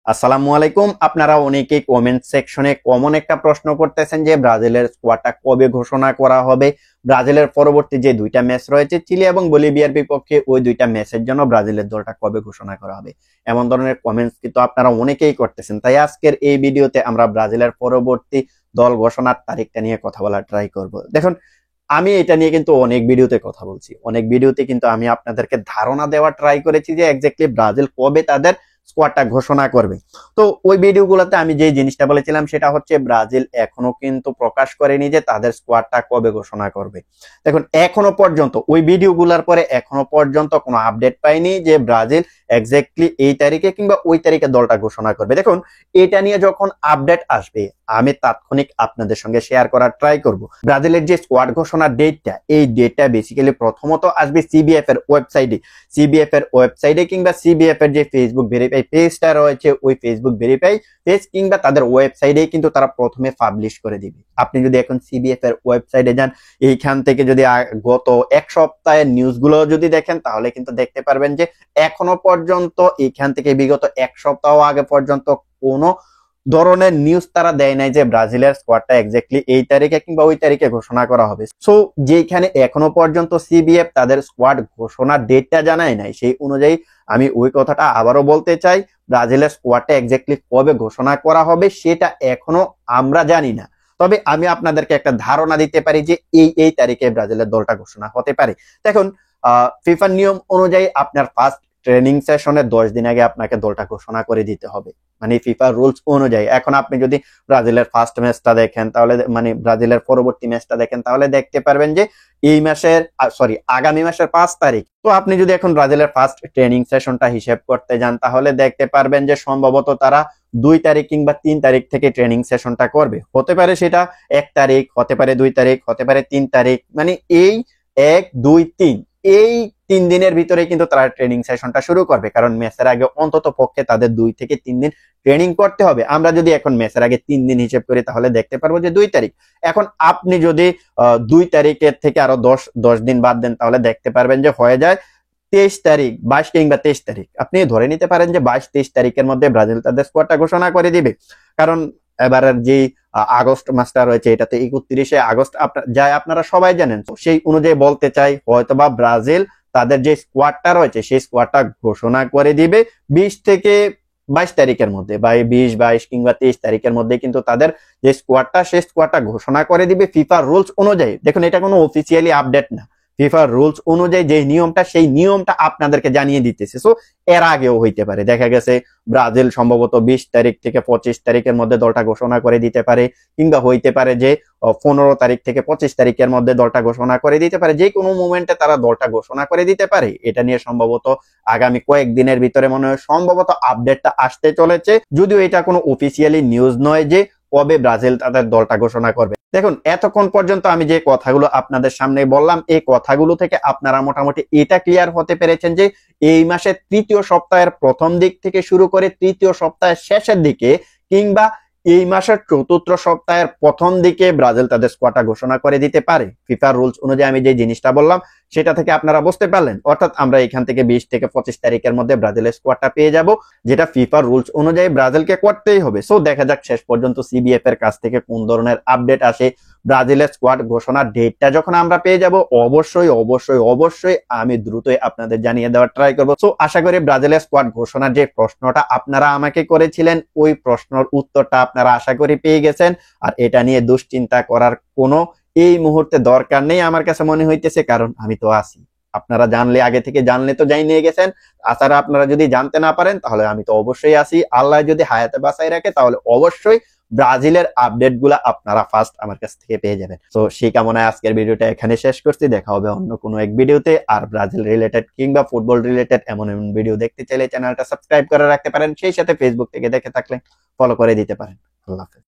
আসসালামু আলাইকুম। আপনারা অনেকেই কমেন্ট সেকশনে কমন একটা প্রশ্ন করতেছেন যে ব্রাজিলের স্কোয়াডটা কবে ঘোষণা করা হবে। ব্রাজিলের পরবর্তী যে দুইটা ম্যাচ রয়েছে চিলি এবং বলিভিয়ার বিপক্ষে, ওই দুইটা ম্যাচের জন্য ব্রাজিলের দলটা কবে ঘোষণা করা হবে, এমন ধরনের কমেন্টস কিন্তু আপনারা অনেকেই করতেছেন। তাই আজকের এই ভিডিওতে আমরা ব্রাজিলের পরবর্তী দল ঘোষণার তারিখটা নিয়ে কথা বলার ট্রাই করব। দেখুন, আমি এটা নিয়ে কিন্তু অনেক ভিডিওতে কথা বলছি, অনেক ভিডিওতে কিন্তু আমি আপনাদেরকে ধারণা দেওয়ার ট্রাই করেছি যে এক্স্যাক্টলি ব্রাজিল কবে তাদের স্কোয়াডটা ঘোষণা করবে। তো ওই ভিডিওগুলোতে আমি যে জিনিসটা বলেছিলাম সেটা হচ্ছে ব্রাজিল এখনো কিন্তু প্রকাশ করেনি যে তাদের স্কোয়াডটা কবে ঘোষণা করবে। দেখুন, এখনো পর্যন্ত ওই ভিডিওগুলোর পরে এখনো পর্যন্ত কোনো আপডেট পাইনি যে ব্রাজিল এক্স্যাক্টলি এই তারিখে কিংবা ওই তারিখে দলটা ঘোষণা করবে। দেখুন, এটা নিয়ে যখন আপডেট আসবে আমি তাৎক্ষণিক আপনাদের সঙ্গে শেয়ার করার ট্রাই করব। ব্রাজিলের যে স্কোয়াড ঘোষণার ডেটটা, এই ডেটটা বেসিক্যালি প্রথমত আসবে সিবিএফ এর ওয়েবসাইটে। সিবিএফ এর ওয়েবসাইটে কিংবা সিবিএফ এর যে ফেসবুক ভেরিফাই পেজটা রয়েছে, ওই ফেসবুক ভেরিফাই পেজ কিংবা তাদের ওয়েবসাইটে কিন্তু তারা প্রথমে পাবলিশ করে দিবে। আপনি যদি এখন সিবিএফ এর ওয়েবসাইটে যান, এইখান থেকে যদি গত এক সপ্তাহের নিউজগুলো যদি দেখেন, তাহলে কিন্তু দেখতে পারবেন যে এখনো পর্যন্ত এইখান থেকে বিগত এক সপ্তাহ আগে পর্যন্ত কোনো ধরনের নিউজ তারা দেয় নাই যে ব্রাজিলের স্কোয়াডটা এক্স্যাক্টলি এই তারিখে কিংবা ওই তারিখে ঘোষণা করা হবে। সো যেখানে এখনো পর্যন্ত সিবিএফ তাদের স্কোয়াড ঘোষণার ডেটটা জানায় নাই, সেই অনুযায়ী আমি ওই কথাটা আবারও বলতে চাই, ব্রাজিলের স্কোয়াডটা এক্স্যাক্টলি কবে ঘোষণা করা হবে সেটা এখনো আমরা জানি না। তবে আমি আপনাদেরকে একটা ধারণা দিতে পারি যে এই তারিখে ব্রাজিলের দলটা ঘোষণা হতে পারে। দেখুন, ফিফার নিয়ম অনুযায়ী আপনার ফার্স্ট ট্রেনিং সেশনে 10 দিন আগে আপনাকে দলটা ঘোষণা করে দিতে হবে, মানে ফিফা রুলস অনুযায়ী। এখন আপনি যদি ব্রাজিলের ফার্স্ট ম্যাচটা দেখেন, তাহলে মানে ব্রাজিলের পরবর্তী ম্যাচটা দেখেন, তাহলে দেখতে পারবেন যে এই মাসের আগামী মাসের 5 তারিখ। তো আপনি যদি এখন ব্রাজিলের ফার্স্ট ট্রেনিং সেশনটা হিসেব করতে যান, তাহলে দেখতে পারবেন যে সম্ভবত তারা 2 তারিখ কিংবা 3 তারিখ থেকে ট্রেনিং সেশনটা করবে। হতে পারে সেটা 1 তারিখ, হতে পারে 2 তারিখ, হতে পারে 3 তারিখ, মানে এই 1 2 3 এই 3 দিনের ভিতরে কিন্তু তারা ট্রেনিং সেশনটা শুরু করবে, কারণ ম্যাচের আগে অন্তত পক্ষে তাদের 2 থেকে 3 দিন ট্রেনিং করতে হবে। আমরা যদি এখন ম্যাচের আগে 3 দিন হিসেব করি, তাহলে দেখতে পারবো যে 2 তারিখ। এখন আপনি যদি 2 তারিখের থেকে আরো 10 দিন বাদ দেন, তাহলে দেখতে পারবেন যে হয়ে যায় 23 তারিখ, 22 কিংবা 23 তারিখ। আপনি ধরে নিতে পারেন যে 22-23 তারিখের মধ্যে ব্রাজিল তাদের স্কোয়াডটা ঘোষণা করে দিবে। কারণ এবারের যে আগস্ট মাসটা রয়েছে, এটাতে 31শে আগস্ট যায়, আপনারা সবাই জানেন। তো সেই অনুযায়ী বলতে চাই, হয়তোবা ব্রাজিল তাদের যে স্কোয়াডটা রয়েছে সেই স্কোয়াডটা ঘোষণা করে দিবে 20 থেকে 22 তারিখের মধ্যে, বা 20, 22 কিংবা 23 তারিখের মধ্যে কিন্তু তাদের যে স্কোয়াডটা সেই স্কোয়াডটা ঘোষণা করে দিবে ফিফা রুলস অনুযায়ী। দেখুন, এটা কোনো অফিসিয়ালি আপডেট না, ফিফার রুলস অনুযায়ী যে নিয়মটা, সেই নিয়মটা আপনাদেরকে জানিয়ে দিতেছে। সো এর আগেও হইতে পারে, দেখা গেছে ব্রাজিল সম্ভবত 20 তারিখ থেকে 25 তারিখের মধ্যে দলটা ঘোষণা করে দিতে পারে, কিংবা হইতে পারে যে 15 তারিখ থেকে 25 তারিখের মধ্যে দলটা ঘোষণা করে দিতে পারে। যে কোনো মুভমেন্টে তারা দলটা ঘোষণা করে দিতে পারে। এটা নিয়ে সম্ভবত আগামী কয়েকদিনের ভিতরে মনে হয় সম্ভবত আপডেটটা আসতে চলেছে, যদিও এটা কোনো অফিসিয়ালি নিউজ নয় যে কবে ব্রাজিল তাদের দলটা ঘোষণা করবে। দেখুন, এতক্ষণ পর্যন্ত আমি যে কথাগুলো আপনাদের সামনে বললাম, এই কথাগুলো থেকে আপনারা মোটামুটি এটা ক্লিয়ার হতে পেরেছেন যে এই মাসের 3য় সপ্তাহের প্রথম দিক থেকে শুরু করে 3য় সপ্তাহের শেষের দিকে, কিংবা এই মাসের 4র্থ সপ্তাহের প্রথম দিকে ব্রাজিল তাদের স্কোয়াডটা ঘোষণা করে দিতে পারে। ফিফার রুলস অনুযায়ী আমি যে জিনিসটা বললাম সেটা থেকে আপনারা বুঝতে পারলেন। অর্থাৎ আমরা এখান থেকে 20 থেকে 25 তারিখের মধ্যে ব্রাজিলের স্কোয়াডটা পেয়ে যাব, যেটা ফিফার রুলস অনুযায়ী ব্রাজিলকে করতেই হবে। সো দেখা যাক শেষ পর্যন্ত সিবিএফ এর কাছ থেকে কোন ধরনের আপডেট আসে। ব্রাজিলের স্কোয়াড ঘোষণার ডেটটা যখন আমরা পেয়ে যাব, অবশ্যই অবশ্যই অবশ্যই আমি দ্রুতই আপনাদের জানিয়ে দেওয়ার ট্রাই করব। সো আশা করি ব্রাজিলের স্কোয়াড ঘোষণার যে প্রশ্নটা আপনারা আমাকে করেছিলেন, ওই প্রশ্নের উত্তরটা আপনারা আশা করি পেয়ে গেছেন। আর এটা নিয়ে দুশ্চিন্তা করার কোনো এই মুহূর্তে দরকার নেই আমার কাছে মনে হইতেছে, কারণ আমি তো আছি। আপনারা জানলে, আগে থেকে জানলে তো যাই নিয়ে গেছেন। তাছাড়া আপনারা যদি জানতে না পারেন, তাহলে আমি তো অবশ্যই আছি। আল্লাহ যদি হায়াতে বাঁচাই রাখে, তাহলে অবশ্যই ব্রাজিলের আপডেট গুলা আপনারা ফার্স্ট আমার কাছ থেকে পেয়ে যাবেন। তো সেই কামনায় আজকের ভিডিওটা এখানে শেষ করছি। দেখা হবে অন্য কোনো এক ভিডিওতে। আর ব্রাজিল রিলেটেড কিংবা ফুটবল রিলেটেড এমন এমন ভিডিও দেখতে চাইলে চ্যানেলটা সাবস্ক্রাইব করে রাখতে পারেন। সেই সাথে ফেসবুক থেকে দেখে থাকলে ফলো করে দিতে পারেন। আল্লাহ হাফেজ।